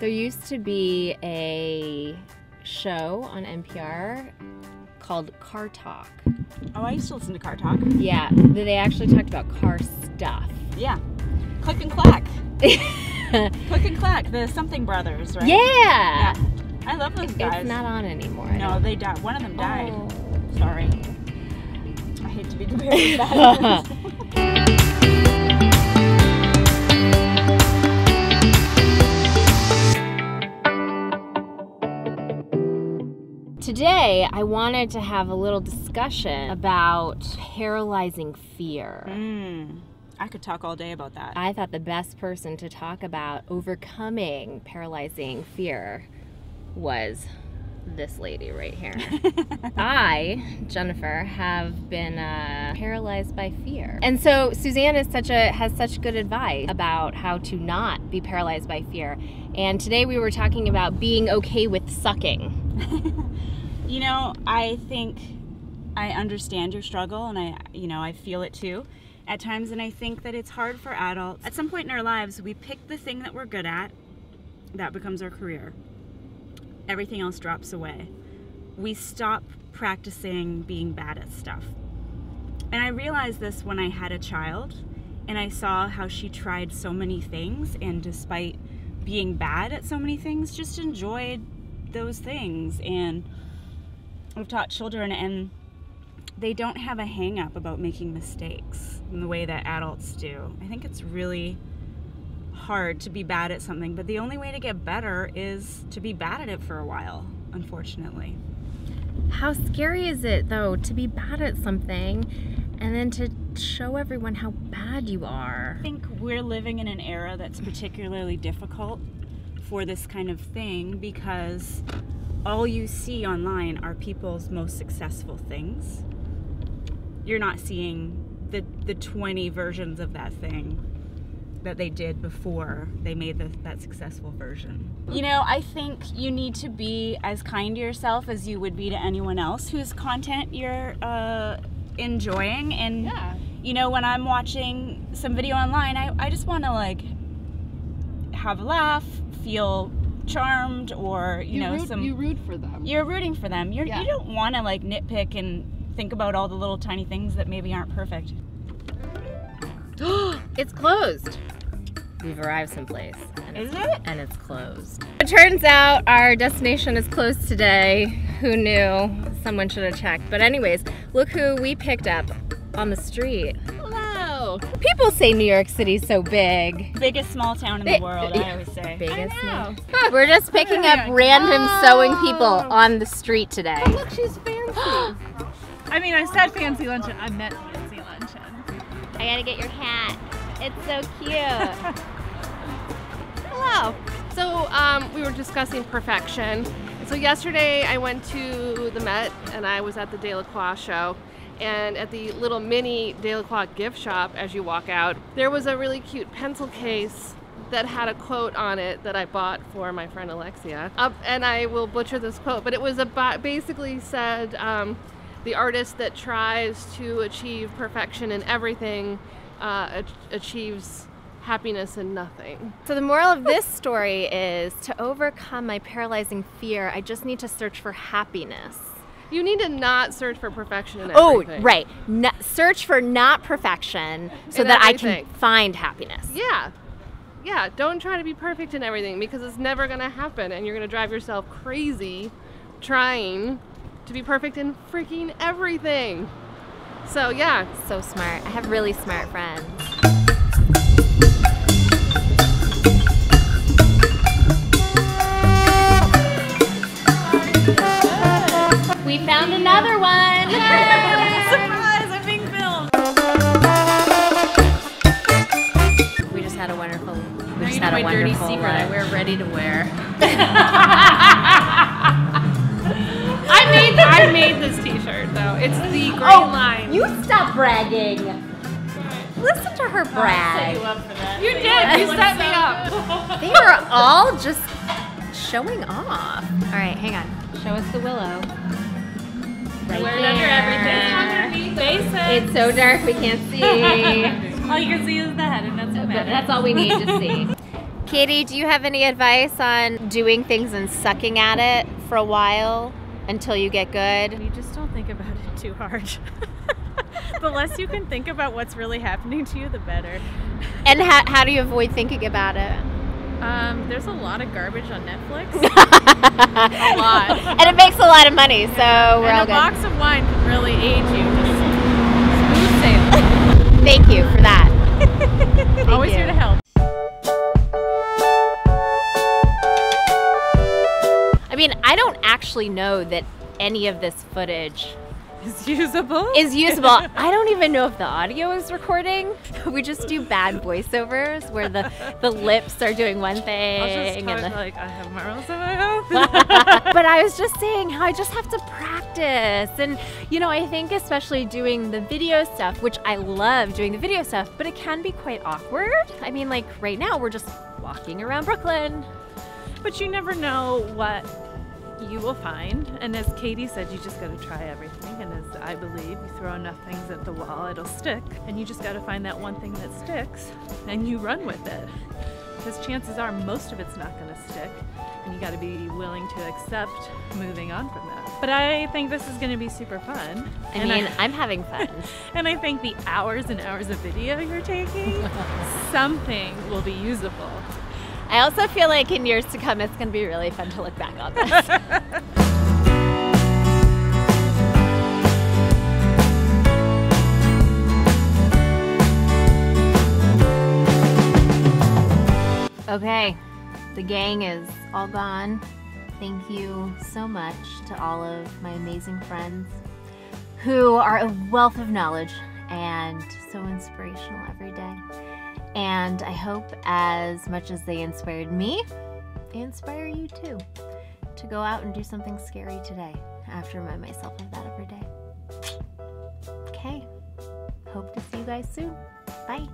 There used to be a show on NPR called Car Talk. Oh, I used to listen to Car Talk. Yeah, they actually talked about car stuff. Yeah. Click and Clack. Click and Clack, the something brothers, right? Yeah! I love those guys. It's not on anymore. No, they died. One of them died. Oh. Sorry. I hate to be compared to that. Today, I wanted to have a little discussion about paralyzing fear. I could talk all day about that. I thought the best person to talk about overcoming paralyzing fear was this lady right here. I, Jennifer, have been paralyzed by fear. And so Suzanne is has such good advice about how to not be paralyzed by fear. And today we were talking about being okay with sucking. You know, I think I understand your struggle, and I feel it too at times, and I think that it's hard for adults. At some point in our lives, we pick the thing that we're good at, that becomes our career. Everything else drops away. We stop practicing being bad at stuff. And I realized this when I had a child, and I saw how she tried so many things, and despite being bad at so many things, just enjoyed those things. And I've taught children, and they don't have a hang-up about making mistakes in the way that adults do. I think it's really hard to be bad at something, but the only way to get better is to be bad at it for a while, unfortunately. How scary is it, though, to be bad at something and then to show everyone how bad you are? I think we're living in an era that's particularly difficult for this kind of thing because all you see online are people's most successful things. You're not seeing the 20 versions of that thing that they did before they made that successful version. You know, I think you need to be as kind to yourself as you would be to anyone else whose content you're enjoying. And yeah. You know, when I'm watching some video online, I just want to like have a laugh, feel charmed, or you root for them. You're rooting for them. You don't want to like nitpick and think about all the little tiny things that maybe aren't perfect. It's closed. We've arrived someplace. Is it? And it's closed. It turns out our destination is closed today. Who knew? Someone should have checked. But anyways, look who we picked up on the street. Hello. People say New York City's so big. Biggest small town in the world, I always say. Biggest I know. We're just picking up random sewing people on the street today. Oh, look, she's fancy. I mean, I said fancy luncheon. I meant fancy luncheon. I gotta get your hat. It's so cute. Hello. So we were discussing perfection. So yesterday I went to the Met and I was at the Delacroix show. And at the little mini Delacroix gift shop, as you walk out, there was a really cute pencil case that had a quote on it that I bought for my friend Alexia. And I will butcher this quote, but it was basically said, the artist that tries to achieve perfection in everything achieves happiness in nothing. So the moral of this story is to overcome my paralyzing fear, I just need to search for happiness. You need to not search for perfection in everything. Oh, right. Search for not perfection so that I can find happiness. Yeah. Yeah, don't try to be perfect in everything because it's never going to happen and you're going to drive yourself crazy trying to be perfect in freaking everything. So, yeah. So smart. I have really smart friends. We found another one! Surprise! I'm being filmed! We just had a wonderful dirty secret I wear ready to wear. I made this t-shirt though. It's the gray line. You stop bragging! Listen to her brag. Set you up for that. You did! You set me up! They are all just showing off. Alright, hang on. Show us the willow. Right Wear it there. under everything. Basics. It's so dark we can't see. All you can see is the head, and that's what But matters. that's all we need to see. Katie, do you have any advice on doing things and sucking at it for a while until you get good? You just don't think about it too hard. The less you can think about what's really happening to you, the better. And how do you avoid thinking about it? There's a lot of garbage on Netflix. A lot. And it makes a lot of money, so we're all And good. a box of wine can really aid you. Just smooth sailing. Thank you for that. Always here to help. I mean, I don't actually know that any of this footage Is usable? is usable. I don't even know if the audio is recording. We just do bad voiceovers where the lips are doing one thing. I'll just talk and like, I have marbles in my mouth. But I was just saying how I just have to practice. And, you know, I think especially doing the video stuff, which I love doing the video stuff, but it can be quite awkward. I mean, like right now we're just walking around Brooklyn. But you never know what you will find. And as Katie said, you just got to try everything. And as I believe, you throw enough things at the wall, it'll stick. And you just got to find that one thing that sticks and you run with it. Because chances are most of it's not going to stick. And you got to be willing to accept moving on from that. But I think this is going to be super fun. I mean, I'm having fun. And I think the hours and hours of video you're taking, something will be usable. I also feel like in years to come, it's going to be really fun to look back on this. Okay, the gang is all gone. Thank you so much to all of my amazing friends who are a wealth of knowledge and so inspirational every day. And I hope as much as they inspired me, they inspire you too to go out and do something scary today. I have to remind myself of that every day. Okay, hope to see you guys soon. Bye.